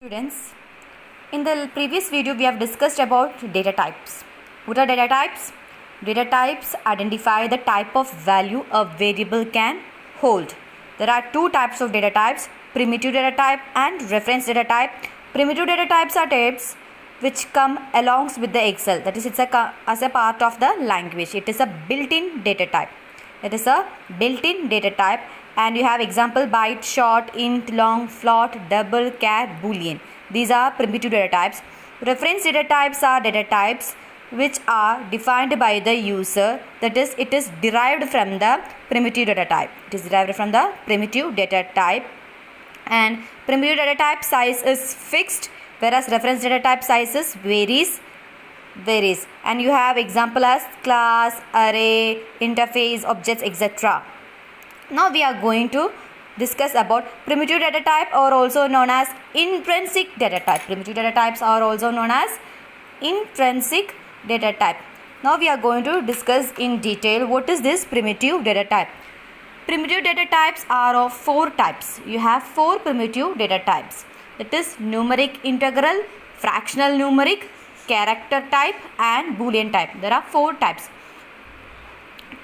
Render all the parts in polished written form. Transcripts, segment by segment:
Students, in the previous video we have discussed about data types. What are data types? Data types identify the type of value a variable can hold. There are two types of data types, primitive data type and reference data type. Primitive data types are types which come along with the Excel. That is, it's as a part of the language. It is a built-in data type. It is a built-in data type. And you have example byte, short, int, long, float, double, char, boolean. These are primitive data types. Reference data types are data types which are defined by the user. That is, it is derived from the primitive data type. It is derived from the primitive data type. And primitive data type size is fixed, whereas reference data type sizes varies. And you have example as class, array, interface, objects, etc. Now we are going to discuss about primitive data type, or also known as intrinsic data type. Primitive data types are also known as intrinsic data type. Now we are going to discuss in detail what is this primitive data type. Primitive data types are of four types. You have four primitive data types. That is numeric integral, fractional numeric, character type and boolean type. There are four types.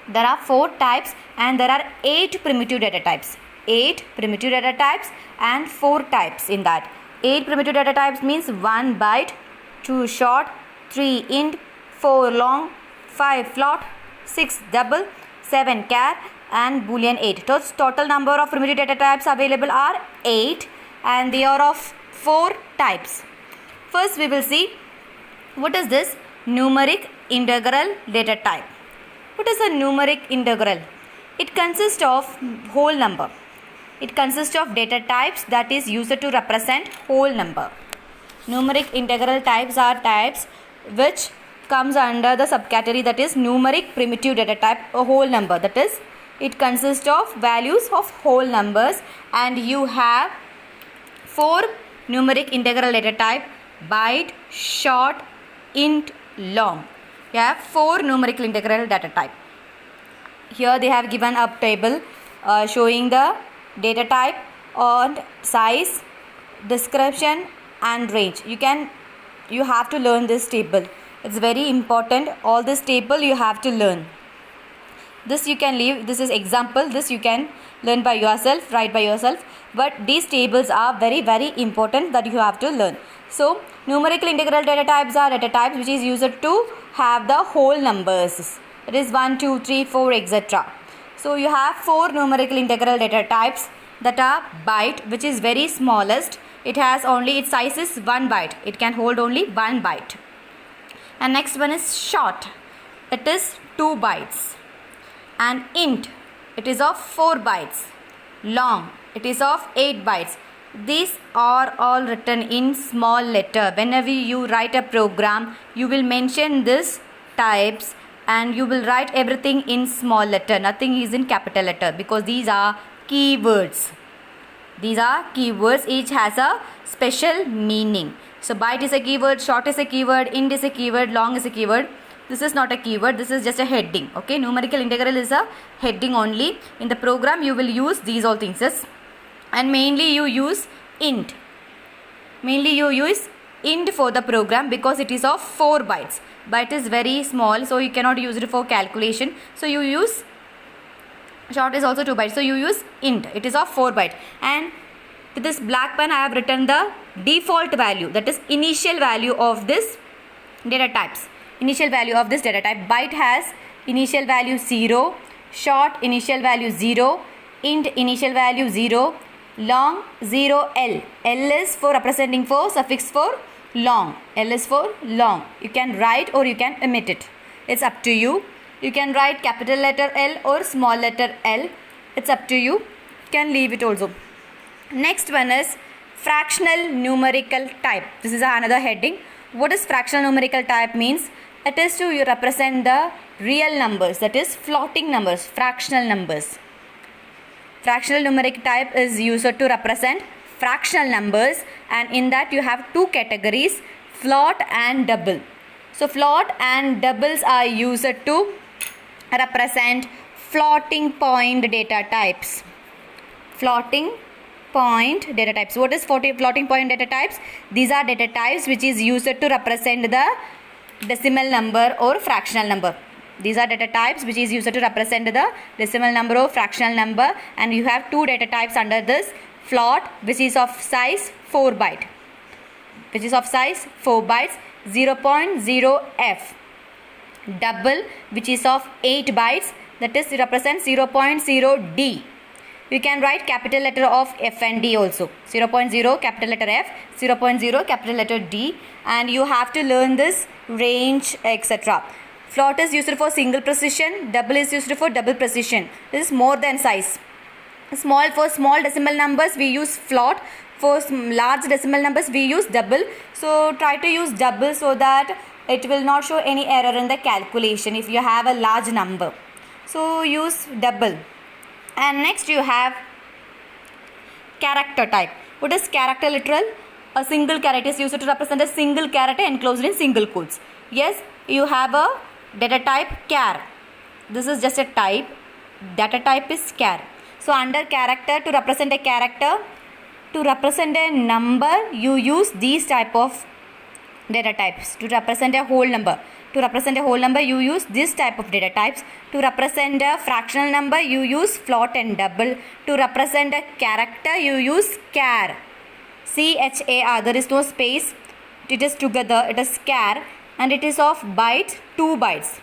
There are four types and there are 8 primitive data types. 8 primitive data types and 4 types in that. 8 primitive data types means 1 byte, 2 short, 3 int, 4 long, 5 float, 6 double, 7 char and boolean 8. So total number of primitive data types available are 8 and they are of 4 types. First we will see what is this numeric integral data type. What is a numeric integral? It consists of whole number. It consists of data types that is used to represent whole number. Numeric integral types are types which comes under the subcategory that is numeric primitive data type, a whole number. That is, it consists of values of whole numbers, and you have 4 numeric integral data type: byte, short, int, long. You have 4 numerical integral data type. Here they have given a table showing the data type and size, description and range. You have to learn this table. It's very important. All this table you have to learn. This you can leave. This is example. This you can learn by yourself, write by yourself. But these tables are very important that you have to learn. So numerical integral data types are data types which is used to have the whole numbers. It is 1, 2, 3, 4, etc. So you have 4 numerical integral data types that are byte, which is very smallest. It has only, its size is 1 byte. It can hold only 1 byte. And next one is short. It is 2 bytes. And int, it is of 4 bytes. Long, it is of 8 bytes. These are all written in small letter. Whenever you write a program, you will mention this types and you will write everything in small letter. Nothing is in capital letter because these are keywords. These are keywords. Each has a special meaning. So byte is a keyword, short is a keyword, int is a keyword, long is a keyword. This is not a keyword. This is just a heading. Okay, numerical integral is a heading only. In the program, you will use these all things. And mainly you use int. Mainly you use int for the program because it is of 4 bytes. Byte is very small, so you cannot use it for calculation. So you use, short is also 2 bytes. So you use int. It is of 4 bytes. And with this black pen I have written the default value. That is initial value of this data types. Initial value of this data type. Byte has initial value 0. Short initial value 0. Int initial value 0. Long 0 L. L is for representing for suffix for long. L is for long. You can write or you can omit it. It's up to you. You can write capital letter L or small letter L. It's up to you. You can leave it also. Next one is fractional numerical type. This is another heading. What is fractional numerical type means? It is to represent the real numbers. That is floating numbers, fractional numbers. Fractional numeric type is used to represent fractional numbers, and in that you have 2 categories, float and double. So float and doubles are used to represent floating point data types. Floating point data types. What is floating point data types? These are data types which is used to represent the decimal number or fractional number. These are data types which is used to represent the decimal number or fractional number, and you have two data types under this: float, which is of size 4 byte, 0.0f, double, which is of 8 bytes, that is represents 0.0d. You can write capital letter of F and D also. 0.0 capital letter F, 0.0 capital letter D, and you have to learn this range, etc. Float is used for single precision, double is used for double precision. This is more than size. For small decimal numbers we use float. For large decimal numbers we use double. So try to use double so that it will not show any error in the calculation if you have a large number. So use double. And next you have character type. What is character literal? A single character is used to represent a single character enclosed in single quotes. Yes, you have a data type char. This is just a type. Data type is char. So under character, to represent a character, to represent a number, you use these type of data types. To represent a whole number, you use this type of data types. To represent a fractional number, you use float and double. To represent a character, you use char. char. There is no space. It is together. It is char, and it is of byte 2 bytes.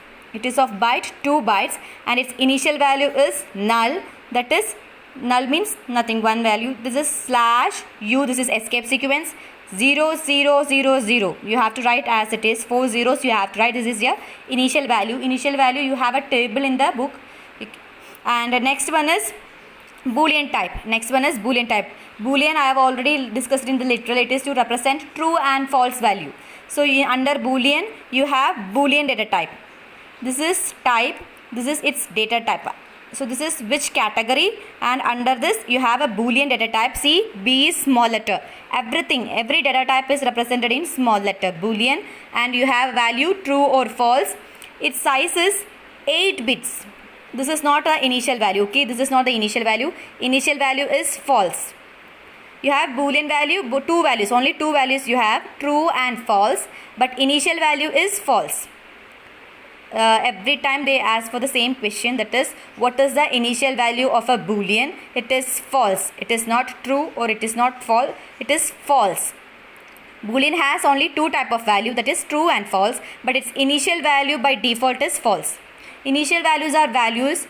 And its initial value is null. That is, null means nothing, one value. This is /u. This is escape sequence. 0 0 0 0. You have to write as it is. 4 zeros you have to write. This is your initial value. You have a table in the book. And the next one is Boolean type. Boolean I have already discussed in the literal. It is to represent true and false value. So under Boolean you have Boolean data type. This is type. This is its data type. So this is which category, and under this you have a Boolean data type. See, B is small letter. Every data type is represented in small letter, Boolean, and you have value true or false. Its size is 8 bits. This is not the initial value. Okay, this is not the initial value. Initial value is false. You have Boolean value, two values. Only two values you have, true and false. But initial value is false. Every time they ask for the same question, that is, what is the initial value of a Boolean? It is false. It is not true or it is not false. It is false. Boolean has only two type of value, that is true and false, but its initial value by default is false. Initial values are values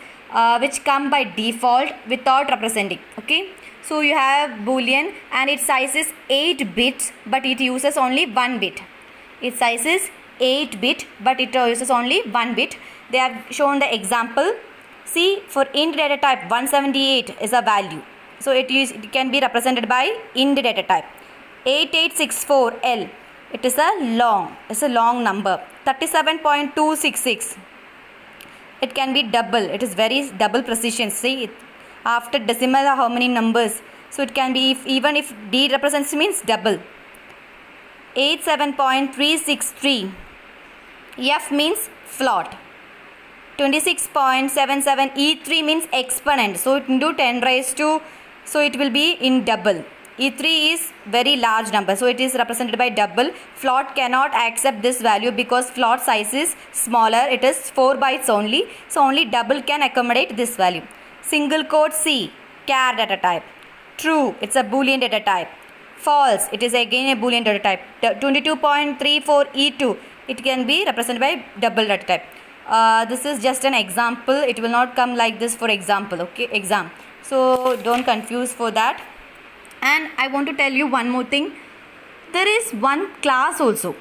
which come by default without representing. Okay, so you have Boolean and its size is 8 bits, but it uses only 1 bit. Its size is 8 bit, but it uses only 1 bit. They have shown the example. See, for int data type 178 is a value, so it can be represented by int data type. 8864L, it is a long number. 37.266, it can be double. It is very double precision. See, after decimal how many numbers, so it can be even if D represents means double. 87.363, F means float. 26.77, E3 means exponent, so into 10 raised to, so it will be in double. E3 is very large number, so it is represented by double. Float cannot accept this value because float size is smaller. It is 4 bytes only, so only double can accommodate this value. Single quote C, char data type. True, it's a Boolean data type. False, it is again a Boolean data type. 22.34 E2, it can be represented by double data type. This is just an example. It will not come like this for example. Okay, exam. So don't confuse for that. And I want to tell you one more thing. There is one class also.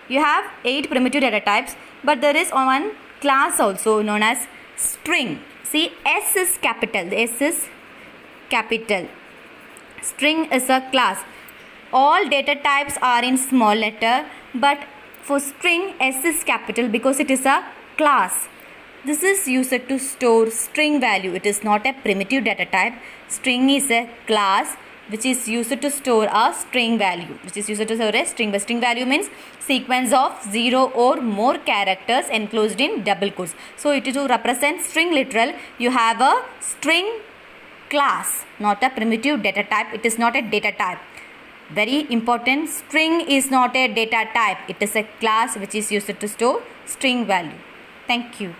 You have 8 primitive data types, but there is one class also known as string. See, S is capital. S is capital. String is a class. All data types are in small letter, but for string S is capital because it is a class. This is used to store string value. It is not a primitive data type. String is a class which is used to store a string value. String value means sequence of 0 or more characters enclosed in double quotes. So it is to represent string literal. You have a string class, not a primitive data type. It is not a data type. Very important, string is not a data type. It is a class which is used to store string value. Thank you.